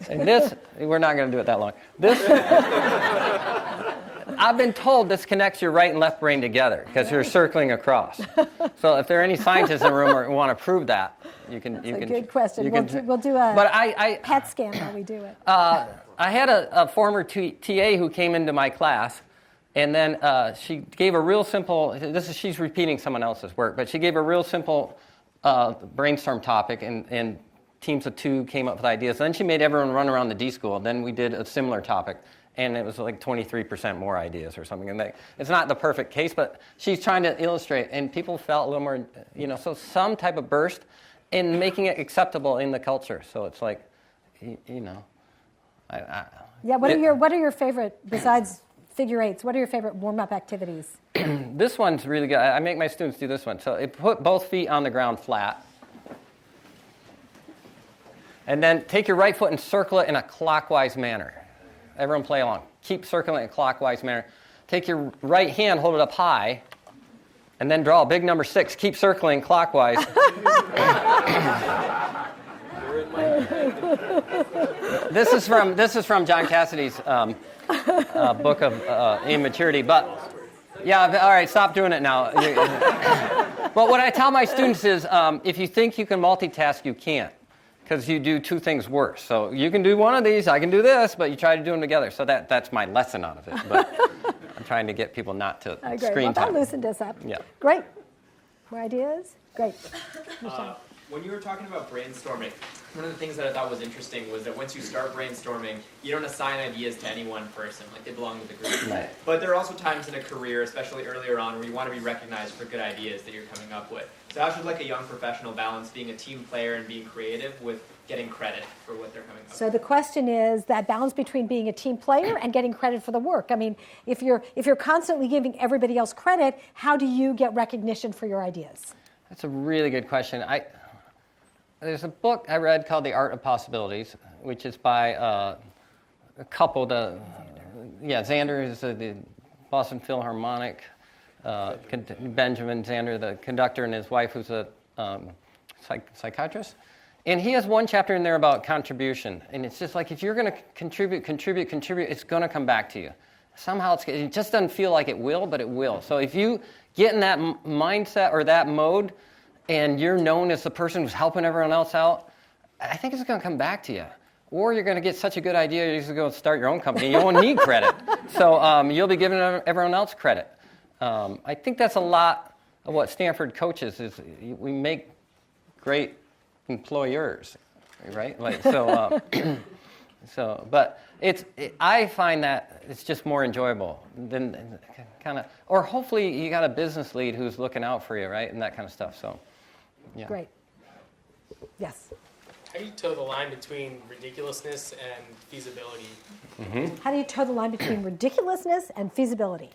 And this, we're not going to do it that long. This, I've been told this connects your right and left brain together because you're circling across. So if there are any scientists in the room who want to prove that, you can. That's a good question. We'll do a PET scan while we do it. I had a former TA who came into my class, and then she gave a real simple. She's repeating someone else's work, but she gave a real simple brainstorm topic, and teams of 2 came up with ideas. Then she made everyone run around the D school. Then we did a similar topic, and it was like 23% more ideas or something. And it's not the perfect case, but she's trying to illustrate, and people felt a little more, so some type of burst in making it acceptable in the culture. So it's like, Yeah. What are your favorite, besides figure eights? What are your favorite warm-up activities? This one's really good. I make my students do this one. So put both feet on the ground flat. And then take your right foot and circle it in a clockwise manner. Everyone play along. Keep circling in a clockwise manner. Take your right hand, hold it up high, and then draw a big number 6. Keep circling clockwise. This is from John Cassidy's book of immaturity. But yeah, all right, stop doing it now. But what I tell my students is, if you think you can multitask, you can't. Because you do 2 things worse. So you can do one of these, I can do this, but you try to do them together. So that's my lesson out of it. But I'm trying to get people not to screen time. That loosened us up. Yeah. Great. More ideas? Great. When you were talking about brainstorming, one of the things that I thought was interesting was that once you start brainstorming, you don't assign ideas to any one person, like they belong to the group. Right. But there are also times in a career, especially earlier on, where you want to be recognized for good ideas that you're coming up with. So how should like a young professional balance being a team player and being creative with getting credit for what they're coming up with? So the question is that balance between being a team player and getting credit for the work. I mean, if you're constantly giving everybody else credit, how do you get recognition for your ideas? That's a really good question. There's a book I read called The Art of Possibilities, which is by a couple. Xander is the Boston Philharmonic, Benjamin Xander, the conductor, and his wife, who's a psychiatrist. And he has one chapter in there about contribution. And it's just like, if you're going to contribute, it's going to come back to you. Somehow it just doesn't feel like it will, but it will. So if you get in that mindset or that mode, and you're known as the person who's helping everyone else out, I think it's going to come back to you. Or you're going to get such a good idea, you're just going to go start your own company. You won't need credit. So you'll be giving everyone else credit. I think that's a lot of what Stanford coaches is. We make great employers, right? Like so. But I find that it's just more enjoyable than kind of. Or hopefully you got a business lead who's looking out for you, right, and that kind of stuff. So. Yeah. Great. Yes. How do you toe the line between ridiculousness and feasibility? Mm-hmm. How do you toe the line between ridiculousness and feasibility?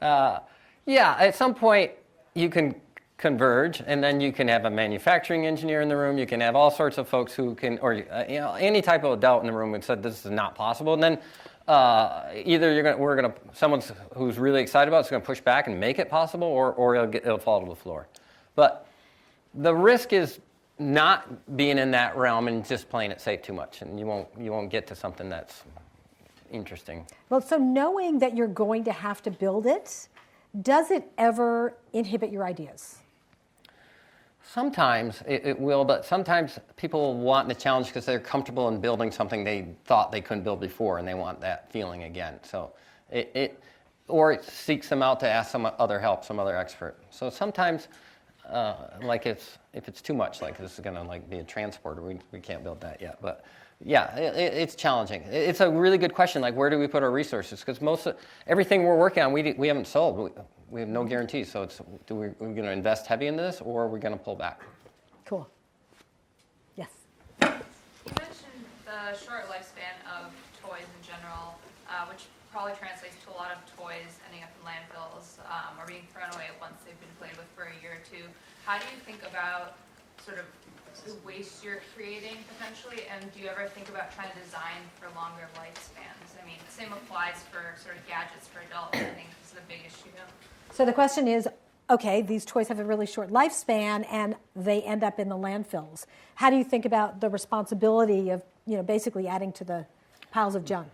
At some point you can converge, and then you can have a manufacturing engineer in the room. You can have all sorts of folks who can, or any type of adult in the room who said this is not possible. And then either someone who's really excited about it's going to push back and make it possible, or it'll fall to the floor. But the risk is not being in that realm and just playing it safe too much, and you won't get to something that's interesting. Well, so knowing that you're going to have to build it, does it ever inhibit your ideas? Sometimes it will, but sometimes people want the challenge because they're comfortable in building something they thought they couldn't build before, and they want that feeling again. So it seeks them out to ask some other help, some other expert. So sometimes. If it's too much, like this is going to be a transporter, we can't build that yet. But yeah, it's challenging. It's a really good question. Like, where do we put our resources? Because everything we're working on, we haven't sold. We have no guarantees. So are we going to invest heavy into this, or are we going to pull back? Cool. Yes. You mentioned the short lifespan of toys in general, which probably translates to a lot of toys ending up in landfills or being thrown away once they've been played with for a year or two. How do you think about sort of the waste you're creating potentially, and do you ever think about trying to design for longer lifespans? I mean, same applies for sort of gadgets for adults. I think this is a big issue. So the question is, okay, these toys have a really short lifespan and they end up in the landfills. How do you think about the responsibility of, basically adding to the piles of junk?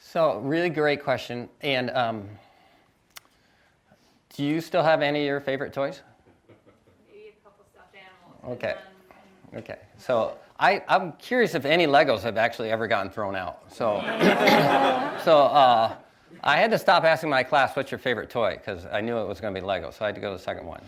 So, really great question. And do you still have any of your favorite toys? Maybe a couple stuffed animals. Okay. Okay. So, I'm curious if any Legos have actually ever gotten thrown out. So, I had to stop asking my class, what's your favorite toy? Because I knew it was going to be Lego, so I had to go to the second one.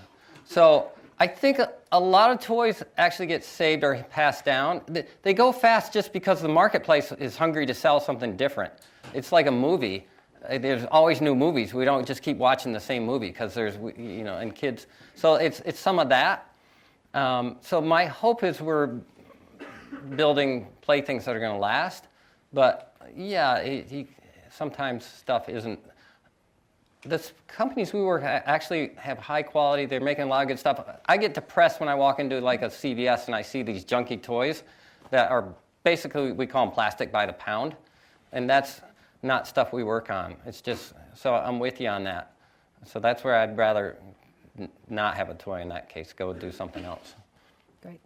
So, I think a lot of toys actually get saved or passed down. They go fast just because the marketplace is hungry to sell something different. It's like a movie. There's always new movies. We don't just keep watching the same movie because there's, and kids. So it's some of that. So my hope is we're building playthings that are going to last. But yeah, sometimes stuff isn't. The companies we work at actually have high quality. They're making a lot of good stuff. I get depressed when I walk into like a CVS and I see these junky toys that are basically, we call them plastic by the pound. And that's not stuff we work on. It's just, so I'm with you on that. So that's where I'd rather not have a toy in that case, go do something else. Great.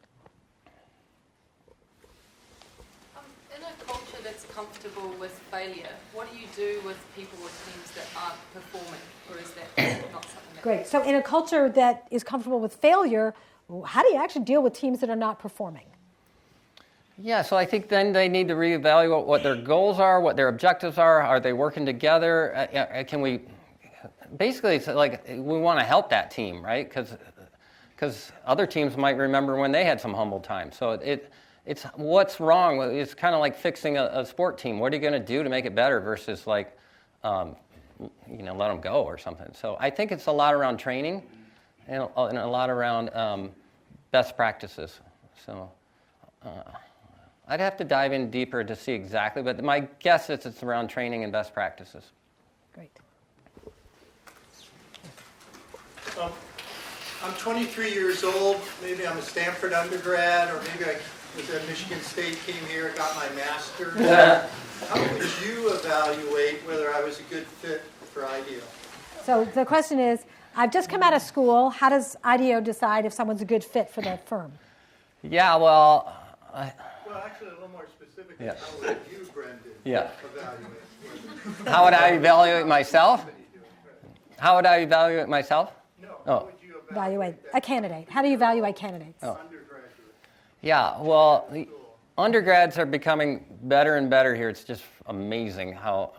In a culture that's comfortable with failure, what do you do with people or teams that aren't performing, or is that not something that... Great. So in a culture that is comfortable with failure, how do you actually deal with teams that are not performing? Yeah, so I think then they need to reevaluate what their goals are, what their objectives are. Are they working together? Can we... Basically, it's like we want to help that team, right? Because other teams might remember when they had some humble times. So it's what's wrong. It's kind of like fixing a sport team. What are you going to do to make it better versus like, let them go or something. So I think it's a lot around training and a lot around best practices. So I'd have to dive in deeper to see exactly, but my guess is it's around training and best practices. Great. I'm 23 years old. Maybe I'm a Stanford undergrad, or maybe I was at Michigan State, came here, got my master's. How would you evaluate whether I was a good fit for IDEO? So the question is, I've just come out of school. How does IDEO decide if someone's a good fit for their firm? Yeah, well... Well, actually, a little more specifically, how would you, Brendan, evaluate? How would I evaluate myself? How would I evaluate myself? No, how would you evaluate a candidate? How do you evaluate candidates? Undergraduate. Yeah, well, the undergrads are becoming better and better here. It's just amazing how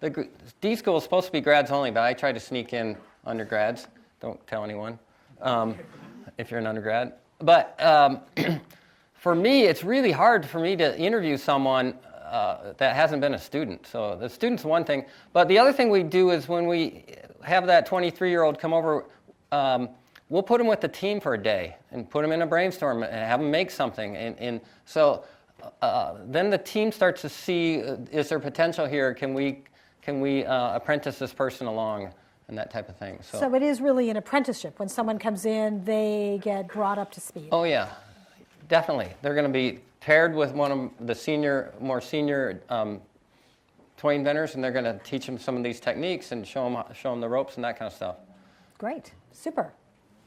the D school is supposed to be grads only, but I try to sneak in undergrads. Don't tell anyone if you're an undergrad. But for me, it's really hard for me to interview someone that hasn't been a student. So the student's one thing. But the other thing we do is when we have that 23-year-old come over, we'll put them with the team for a day and put them in a brainstorm and have them make something. And so then the team starts to see, is there potential here? Can we apprentice this person along? And that type of thing. So it is really an apprenticeship. When someone comes in, they get brought up to speed. Oh, yeah. Definitely. They're going to be paired with one of the more senior toy inventors, and they're going to teach them some of these techniques and show them the ropes and that kind of stuff. Great. Super.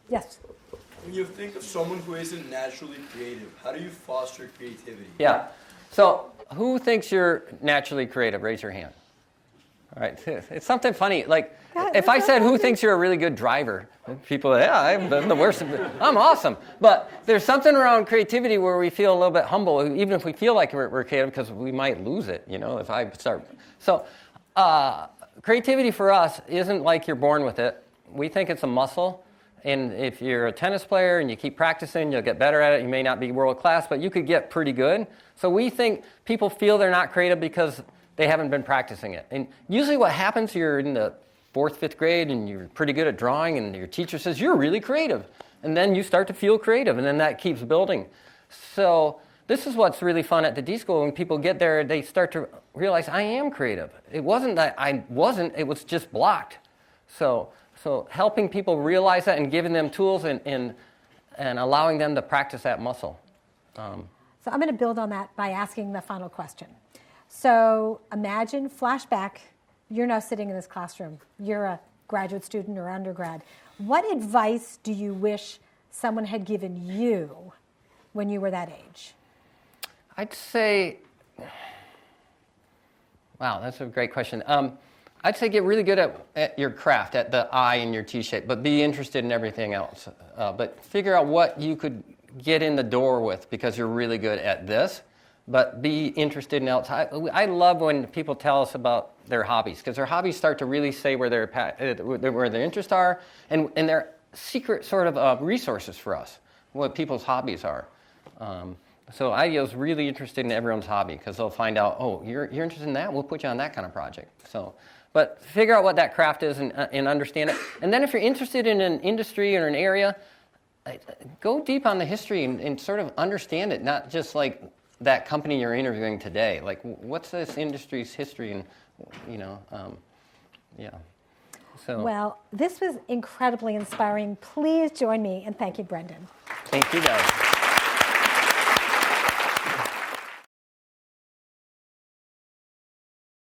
Yes? When you think of someone who isn't naturally creative, how do you foster creativity? Yeah. So who thinks you're naturally creative? Raise your hand. All right. It's something funny. Like, if I said, who thinks you're a really good driver? People, I'm the worst. I'm awesome. But there's something around creativity where we feel a little bit humble, even if we feel like we're creative, because we might lose it, if I start. So creativity for us isn't like you're born with it. We think it's a muscle. And if you're a tennis player and you keep practicing, you'll get better at it. You may not be world class, but you could get pretty good. So we think people feel they're not creative because they haven't been practicing it. And usually what happens, you're in the 4th, 5th grade, and you're pretty good at drawing, and your teacher says, you're really creative. And then you start to feel creative, and then that keeps building. So this is what's really fun at the D School. When people get there, they start to realize, I am creative. It wasn't that I wasn't, it was just blocked. So helping people realize that and giving them tools and allowing them to practice that muscle. So I'm going to build on that by asking the final question. So imagine, flashback, you're now sitting in this classroom. You're a graduate student or undergrad. What advice do you wish someone had given you when you were that age? I'd say Wow, that's a great question. I'd say get really good at your craft, at the I in your T-shape, but be interested in everything else. But figure out what you could get in the door with because you're really good at this, but be interested in else. I love when people tell us about their hobbies because their hobbies start to really say where their interests are and they're secret sort of resources for us, what people's hobbies are. So IDEO is really interested in everyone's hobby because they'll find out, oh, you're interested in that? We'll put you on that kind of project. So, but figure out what that craft is and understand it. And then if you're interested in an industry or an area, go deep on the history and sort of understand it, not just like that company you're interviewing today. Like, what's this industry's history? And, yeah. So. Well, this was incredibly inspiring. Please join me in thanking Brendan. Thank you, guys.